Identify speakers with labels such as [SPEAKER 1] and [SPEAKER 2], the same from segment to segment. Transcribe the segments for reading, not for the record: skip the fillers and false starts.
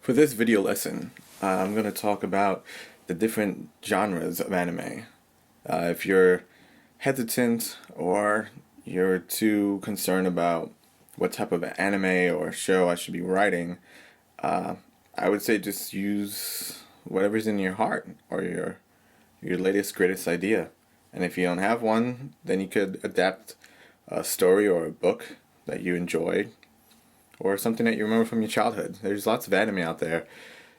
[SPEAKER 1] For this video lesson, I'm going to talk about the different genres of anime. If you're hesitant or you're too concerned about what type of anime or show I should be writing, uh, I would say just use whatever's in your heart or your latest greatest idea. And if you don't have one, then you could adapt a story or a book that you enjoyed or something that you remember from your childhood. There's lots of anime out there.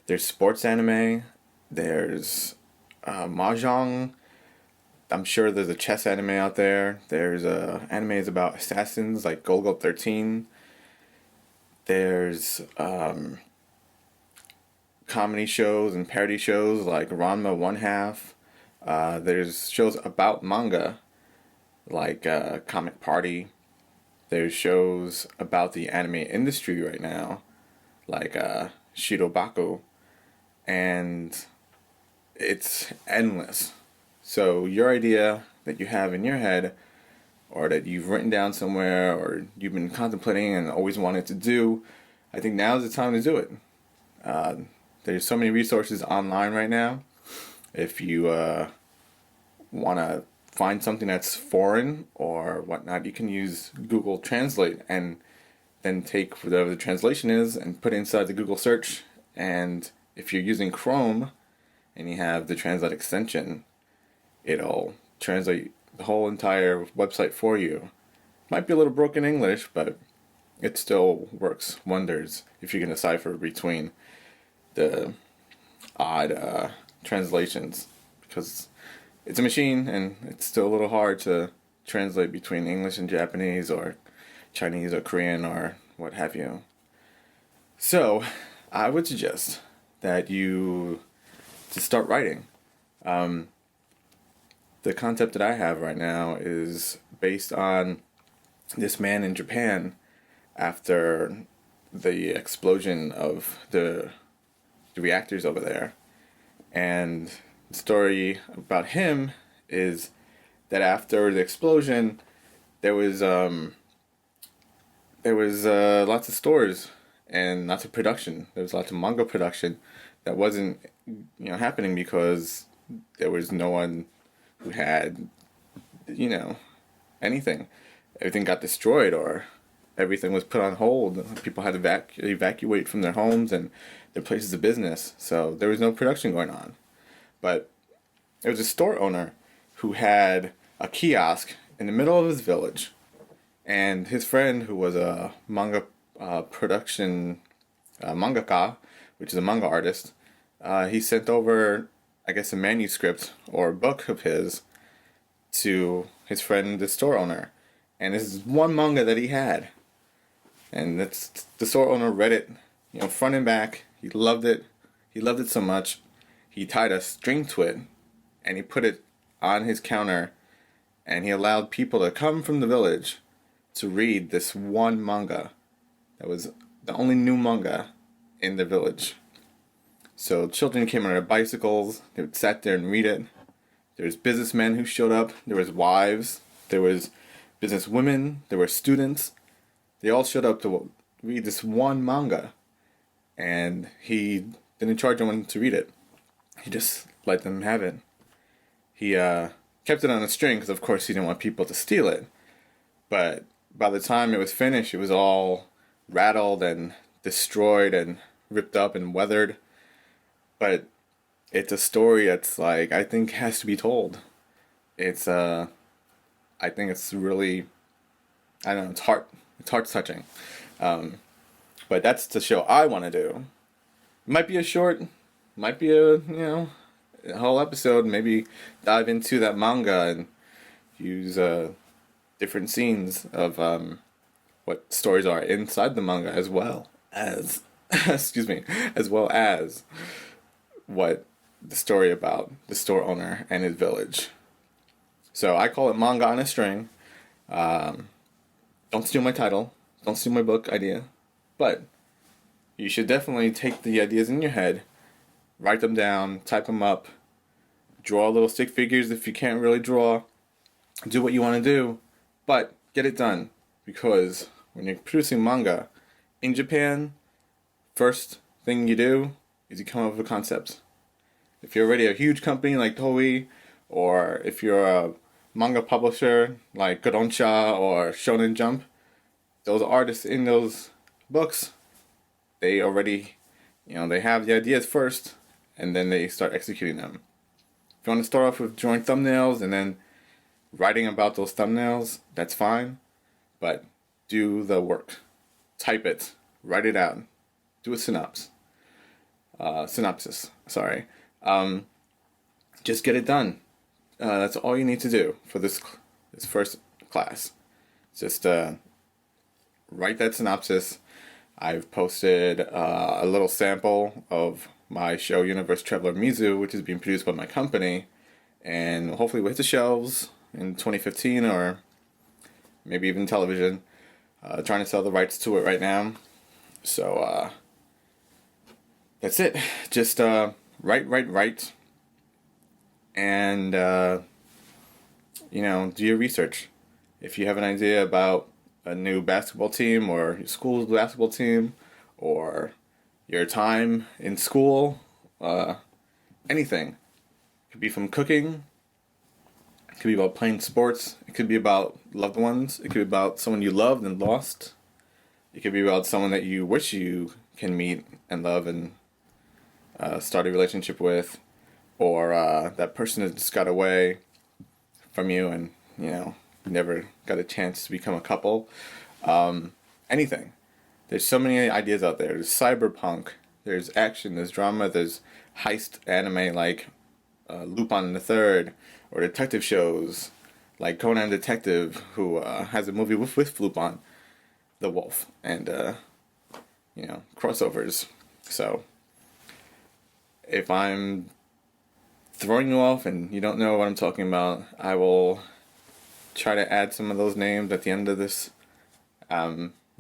[SPEAKER 1] There's sports anime. There's mahjong. I'm sure there's a chess anime out there. There's animes about assassins like Golgo 13. There's comedy shows and parody shows like Ranma One Half. There's shows about manga like Comic Party. There's shows about the anime industry right now, like Shirobako, and it's endless. So your idea that you have in your head, or that you've written down somewhere, or you've been contemplating and always wanted to do, I think now's the time to do it. Uh, there's so many resources online right now. If you want to find something that's foreign or whatnot, you can use Google Translate and then take whatever the translation is and put it inside the Google search. And if you're using Chrome and you have the Translate extension, it'll translate the whole entire website for you. Might be a little broken English, but it still works wonders if you can decipher between the odd translations, because it's a machine and it's still a little hard to translate between English and Japanese or Chinese or Korean or what have you. So I would suggest that you just start writing. The concept that I have right now is based on this man in Japan after the explosion of the reactors over there. And the story about him is that after the explosion, there was lots of stores and lots of production. There was lots of manga production that wasn't happening because there was no one who had anything. Everything got destroyed or everything was put on hold. People had to evacuate from their homes and their places of business. So there was no production going on. But there was a store owner who had a kiosk in the middle of his village. And his friend, who was a manga production mangaka, which is a manga artist, he sent over, I guess, a manuscript or a book of his to his friend, the store owner. And this is one manga that he had. And the store owner read it, front and back. He loved it. He loved it so much. He tied a string to it and he put it on his counter, and he allowed people to come from the village to read this one manga that was the only new manga in the village. So children came on their bicycles, they would sat there and read it. There was businessmen who showed up, there was wives, there was business women, there were students. They all showed up to read this one manga, and he didn't charge anyone to read it. He just let them have it. He kept it on a string because, of course, he didn't want people to steal it. But by the time it was finished, it was all rattled and destroyed and ripped up and weathered. But it's a story that's I think has to be told. It's I think it's really, I don't know, it's heart touching. But that's the show I want to do. It might be a short, might be a whole episode. Maybe dive into that manga and use different scenes of what stories are inside the manga, as well as excuse me, as well as what the story about the store owner and his village. So I call it Manga on a String. Don't steal my title. Don't steal my book idea. But you should definitely take the ideas in your head, write them down, type them up, draw little stick figures if you can't really draw, do what you want to do, but get it done. Because when you're producing manga in Japan, first thing you do is you come up with a concept. If you're already a huge company like Toei, or if you're a manga publisher like Kodansha or Shonen Jump, those artists in those books, they already, they have the ideas first, and then they start executing them. If you want to start off with drawing thumbnails and then writing about those thumbnails, that's fine, but do the work. Type it, write it out, do a synopsis. Sorry. Just get it done. That's all you need to do for this first class. Just write that synopsis. I've posted a little sample of my show Universe Traveler Mizu, which is being produced by my company, and hopefully will hit the shelves in 2015 or maybe even television. Trying to sell the rights to it right now. So that's it. Just write. And, do your research. If you have an idea about a new basketball team or your school's basketball team or your time in school, anything. It could be from cooking. It could be about playing sports. It could be about loved ones. It could be about someone you loved and lost. It could be about someone that you wish you can meet and love and start a relationship with. Or that person that just got away from you and, never got a chance to become a couple. Anything. There's so many ideas out there. There's cyberpunk. There's action. There's drama. There's heist anime like Lupin the Third. Or detective shows like Conan Detective, who has a movie with Lupin the Wolf. And, crossovers. So, if I'm throwing you off and you don't know what I'm talking about, I will try to add some of those names at the end of this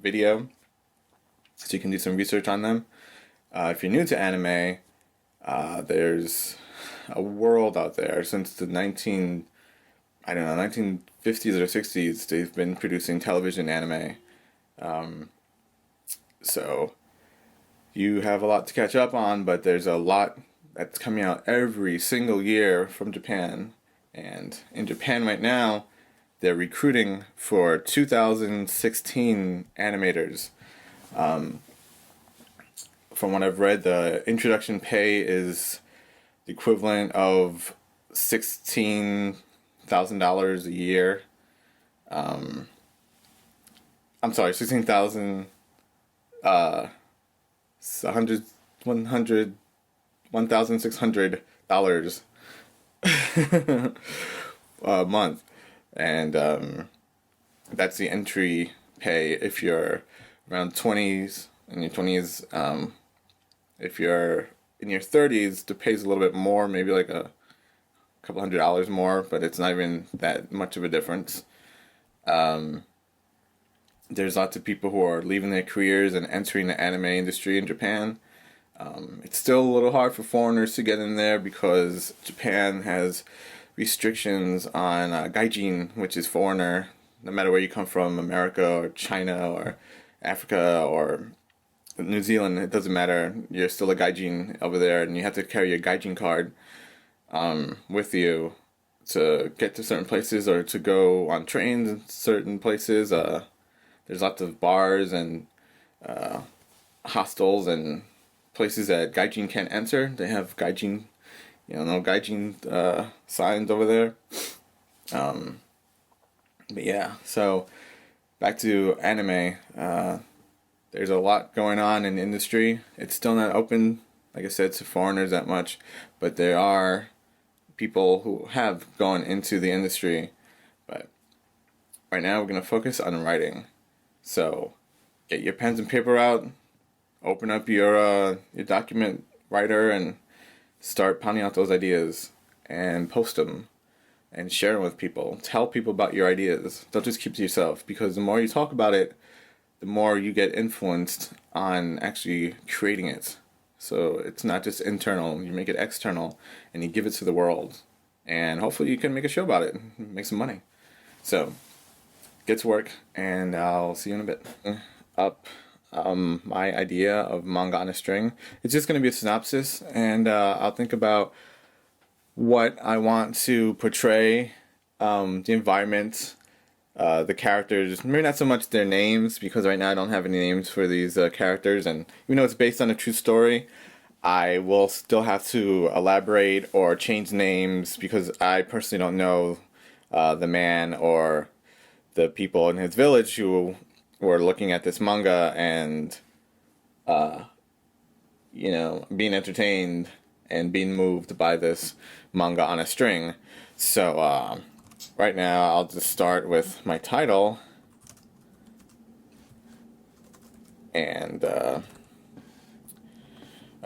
[SPEAKER 1] video so you can do some research on them. If you're new to anime, there's a world out there since the 1950s or 60s. They've been producing television anime. So you have a lot to catch up on, but there's a lot that's coming out every single year from Japan. And in Japan right now, they're recruiting for 2016 animators. From what I've read, the introduction pay is the equivalent of $16,000 a year. I'm sorry, 16,000, $1,600 a month, and that's the entry pay if you're around 20s, in your 20s. If you're in your 30s, the pay's a little bit more, maybe like a couple $100 more, but it's not even that much of a difference. There's lots of people who are leaving their careers and entering the anime industry in Japan. It's still a little hard for foreigners to get in there because Japan has restrictions on gaijin, which is foreigner, no matter where you come from, America or China or Africa or New Zealand, it doesn't matter. You're still a gaijin over there, and you have to carry a gaijin card with you to get to certain places or to go on trains in certain places. There's lots of bars and hostels and places that gaijin can't enter. They have gaijin, no gaijin signs over there. But yeah, so back to anime. There's a lot going on in the industry. It's still not open, like I said, to foreigners that much, but there are people who have gone into the industry. But right now we're going to focus on writing. So get your pens and paper out, open up your document writer and start pounding out those ideas and post them and share them with people. Tell people about your ideas. Don't just keep to yourself, because the more you talk about it, the more you get influenced on actually creating it. So it's not just internal, you make it external and you give it to the world. And hopefully you can make a show about it and make some money. So get to work, and I'll see you in a bit. Up my idea of manga on a string. It's just going to be a synopsis, and I'll think about what I want to portray, the environment, the characters, maybe not so much their names, because right now I don't have any names for these characters, and even though it's based on a true story, I will still have to elaborate or change names because I personally don't know the man or the people in his village who were looking at this manga and, being entertained and being moved by this manga on a string. So, right now I'll just start with my title. And,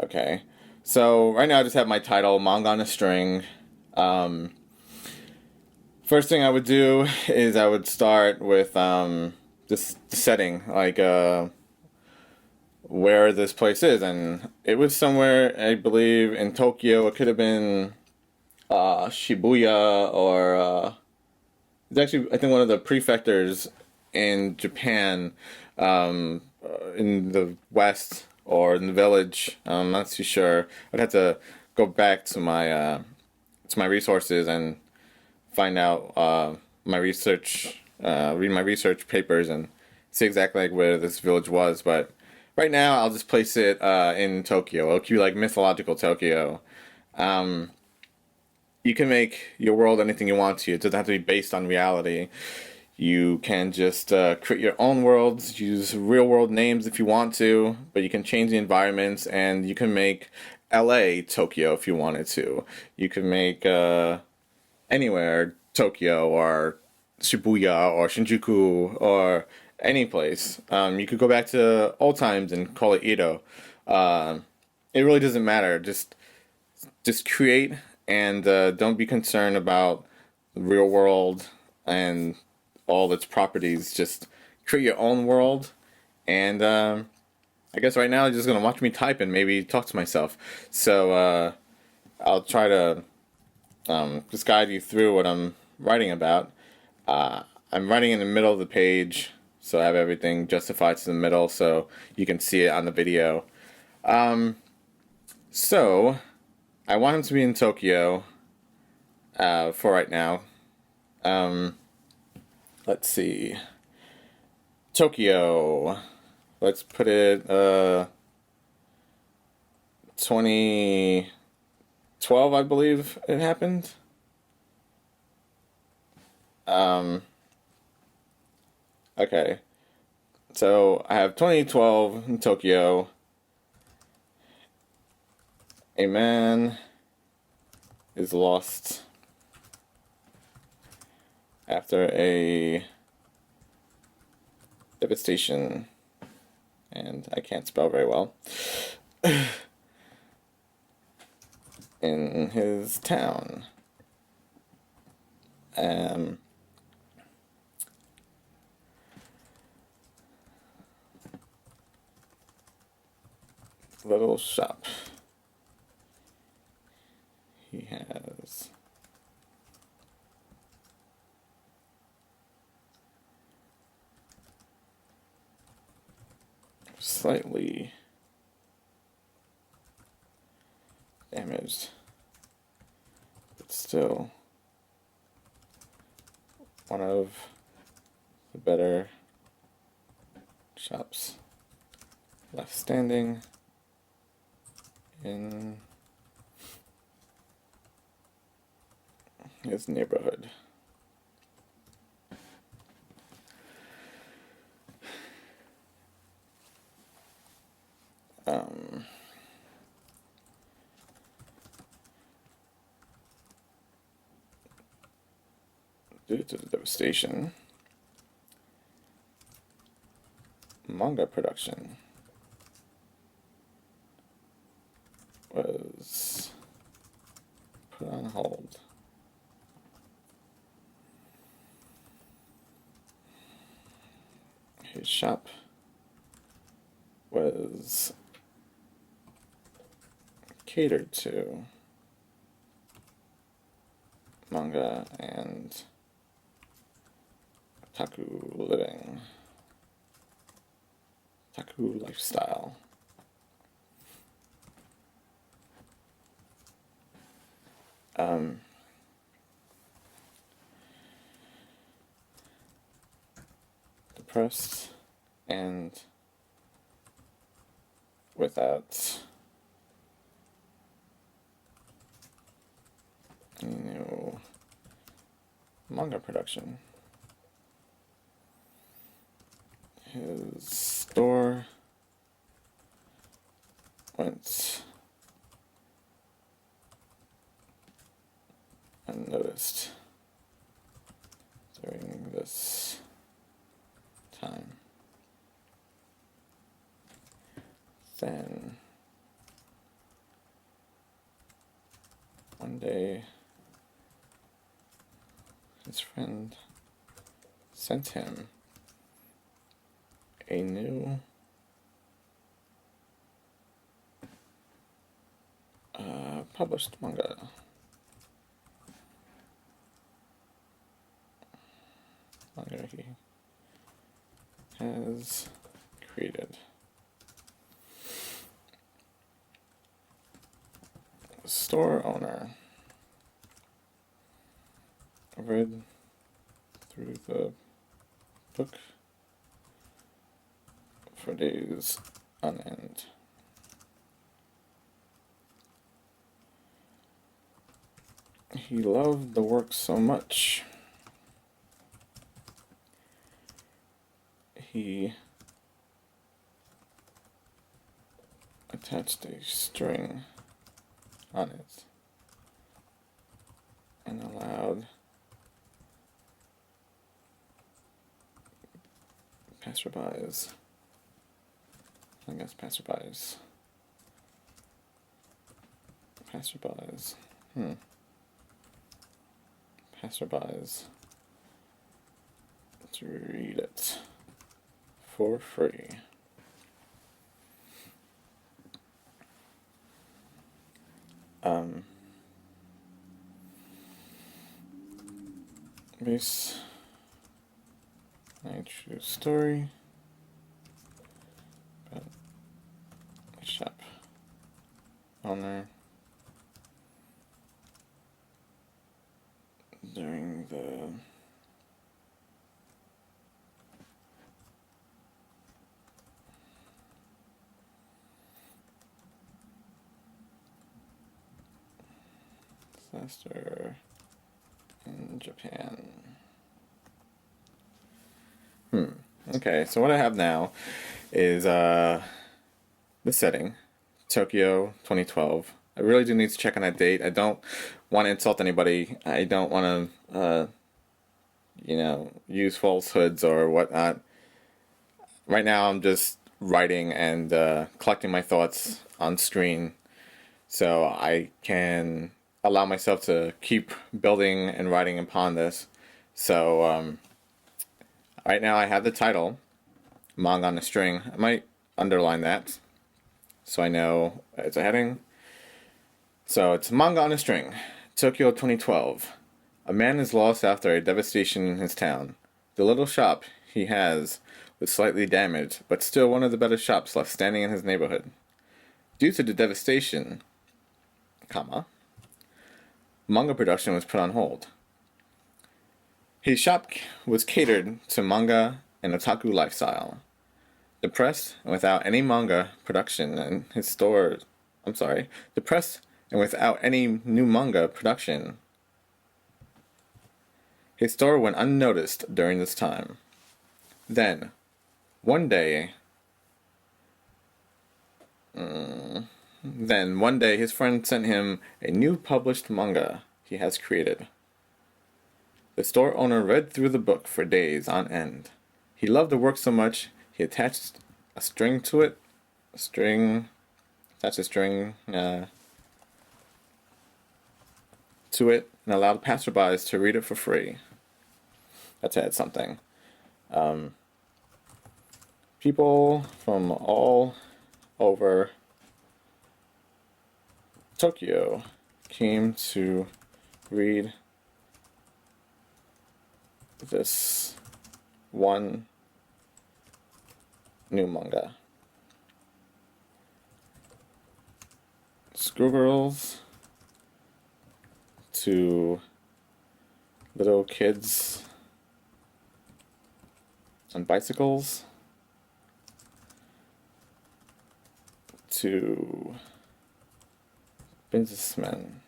[SPEAKER 1] okay. So, right now I just have my title, Manga on a String. First thing I would do is I would start with just the setting, like where this place is, and it was somewhere I believe in Tokyo. It could have been Shibuya or it's actually I think one of the prefectures in Japan, in the west or in the village. I'm not too sure. I'd have to go back to my resources and find out my research, read my research papers, and see exactly like where this village was. But right now, I'll just place it in Tokyo. It'll be like mythological Tokyo. Um, you can make your world anything you want to. It doesn't have to be based on reality. You can just create your own worlds, use real world names if you want to, but you can change the environments, and you can make LA Tokyo if you wanted to. You can make anywhere Tokyo or Shibuya or Shinjuku or any place. You could go back to old times and call it Edo. It really doesn't matter. Just create, and don't be concerned about the real world and all its properties. Just create your own world, and I guess right now you're just gonna watch me type and maybe talk to myself. So I'll try to just guide you through what I'm writing about. I'm writing in the middle of the page, so I have everything justified to the middle so you can see it on the video. So, I want him to be in Tokyo for right now. Let's see. Tokyo. Let's put it 2012, I believe it happened. Okay. So I have 2012 in Tokyo. A man is lost after a devastation, and I can't spell very well, in his town. Little shop. He has slightly damaged, but still one of the better shops left standing in his neighborhood. Due to the devastation, manga production was put on hold. His shop was catered to manga and otaku living. Otaku lifestyle. Depressed and without new manga production. His store went unnoticed during this time. Then one day his friend sent him a new published manga. Manga he has created. The store owner read through the book for days on end. He loved the work so much, he attached a string on it and allowed passerbys, passerbys to read it for free. Based on a true story about a shop owner during the disaster in Japan. Okay, so what I have now is the setting, Tokyo 2012. I really do need to check on that date. I don't want to insult anybody. I don't want to, use falsehoods or whatnot. Right now I'm just writing and collecting my thoughts on screen so I can allow myself to keep building and writing upon this. So right now I have the title, Manga on a String. I might underline that so I know it's a heading. So it's Manga on a String, Tokyo 2012. A man is lost after a devastation in his town. The little shop he has was slightly damaged, but still one of the better shops left standing in his neighborhood. Due to the devastation, manga production was put on hold. His shop was catered to manga and otaku lifestyle. Depressed and without any manga production in his store, depressed and without any new manga production, his store went unnoticed during this time. Then, one day, his friend sent him a new published manga he has created. The store owner read through the book for days on end. He loved the work so much, he attached a string to it. To it and allowed passerbys to read it for free. That's had something. People from all over Tokyo came to read this one new manga. schoolgirls to little kids on bicycles to businessmen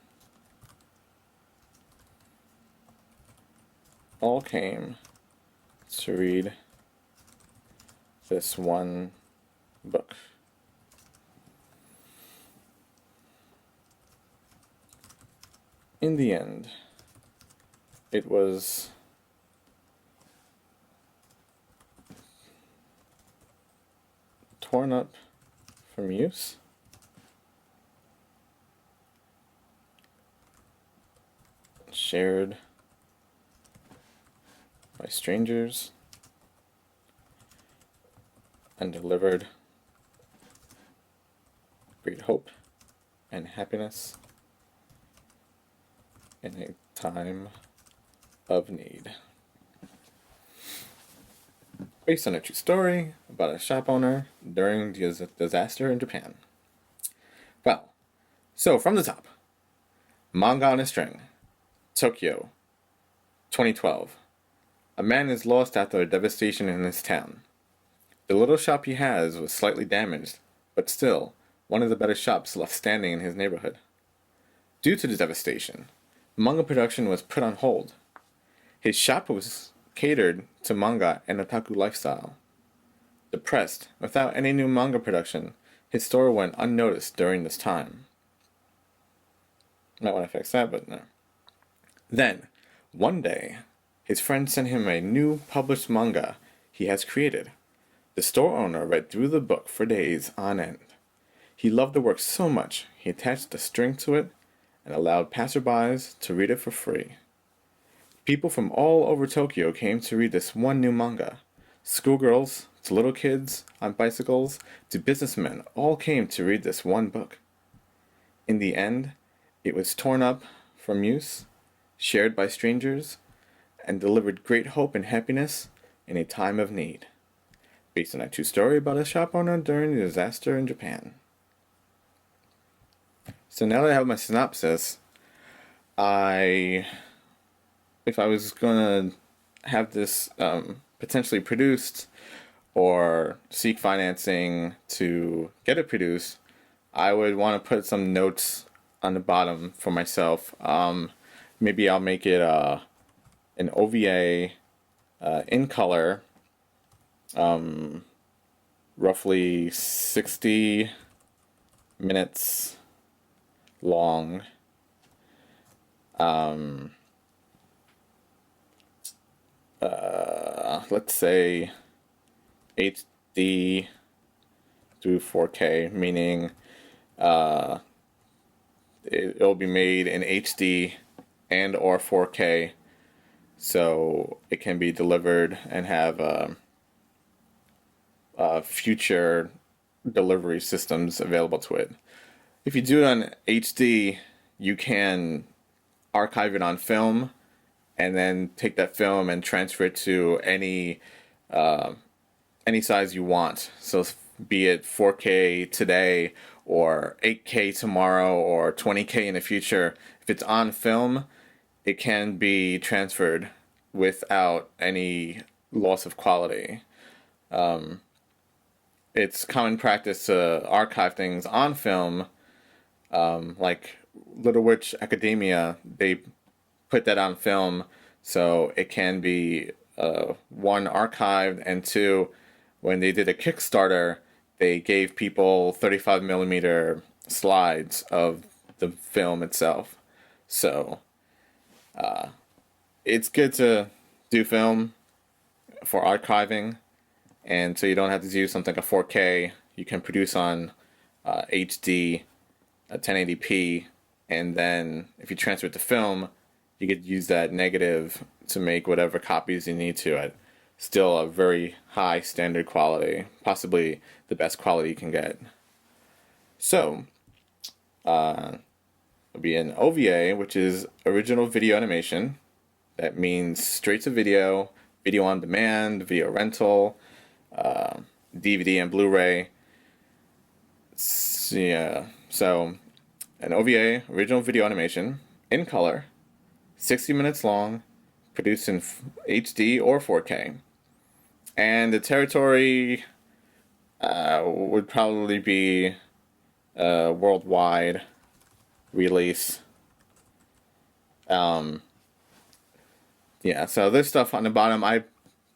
[SPEAKER 1] all came to read this one book. In the end, it was torn up from use, shared by strangers, and delivered great hope and happiness in a time of need. Based on a true story about a shop owner during the disaster in Japan. Well, so from the top, Manga on a String, Tokyo, 2012. A man is lost after a devastation in his town. The little shop he has was slightly damaged, but still one of the better shops left standing in his neighborhood. Due to the devastation, manga production was put on hold. His shop was catered to manga and otaku lifestyle. Depressed, without any new manga production, his store went unnoticed during this time. Might want to fix that, but no. Then, one day, his friend sent him a new published manga he has created. The store owner read through the book for days on end. He loved the work so much, he attached a string to it and allowed passerbys to read it for free. People from all over Tokyo came to read this one new manga. Schoolgirls to little kids on bicycles to businessmen all came to read this one book. In the end, it was torn up from use, shared by strangers, and delivered great hope and happiness in a time of need. Based on a true story about a shop owner during the disaster in Japan. So now that I have my synopsis, if I was going to have this potentially produced or seek financing to get it produced, I would want to put some notes on the bottom for myself. Maybe I'll make it an OVA in color, roughly 60 minutes long. Let's say HD through 4K, meaning it'll be made in HD and or 4K, so it can be delivered and have future delivery systems available to it. If you do it on HD, you can archive it on film and then take that film and transfer it to any size you want. So be it 4K today or 8K tomorrow or 20K in the future. If it's on film, it can be transferred without any loss of quality. It's common practice to archive things on film, like Little Witch Academia. They put that on film, so it can be one, archived, and two, when they did a Kickstarter, they gave people 35 millimeter slides of the film itself. So it's good to do film for archiving, and so you don't have to do something like a 4K. You can produce on HD, 1080p, and then if you transfer it to film, you could use that negative to make whatever copies you need to at still a very high standard quality, possibly the best quality you can get. So, it'll be an OVA, which is original video animation. That means straight to video, video on demand, video rental, DVD and Blu-ray. So an OVA, original video animation, in color, 60 minutes long, produced in HD or 4K. And the territory would probably be a worldwide release. Yeah, so this stuff on the bottom, I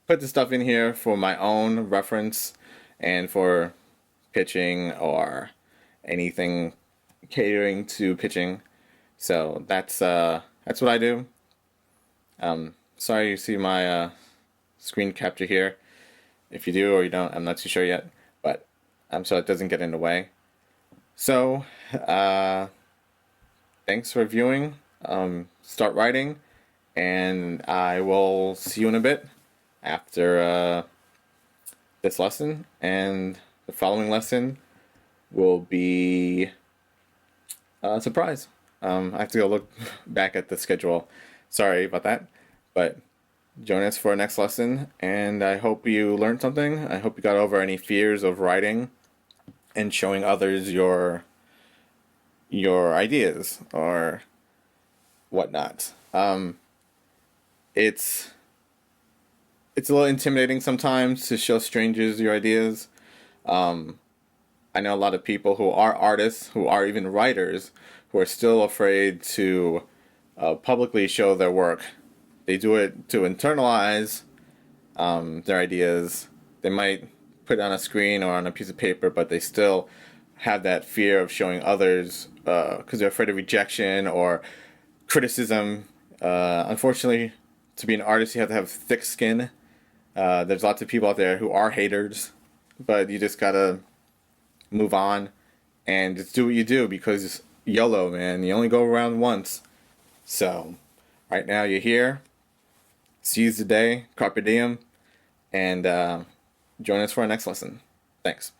[SPEAKER 1] put the stuff in here for my own reference and for pitching or anything catering to pitching. So that's what I do. Sorry you see my screen capture here. If you do or you don't, I'm not too sure yet. But so it doesn't get in the way. So thanks for viewing. Start writing, and I will see you in a bit after this lesson, and the following lesson will be a surprise. I have to go look back at the schedule. Sorry about that, but join us for our next lesson, and I hope you learned something. I hope you got over any fears of writing and showing others your ideas or whatnot. It's a little intimidating sometimes to show strangers your ideas. I know a lot of people who are artists, who are even writers, who are still afraid to publicly show their work. They do it to internalize their ideas. They might put it on a screen or on a piece of paper, but they still have that fear of showing others because they're afraid of rejection or criticism. Unfortunately, to be an artist, you have to have thick skin. There's lots of people out there who are haters, but you just gotta move on and just do what you do, because YOLO, man, you only go around once. So right now you're here, seize the day, carpe diem, and join us for our next lesson. Thanks.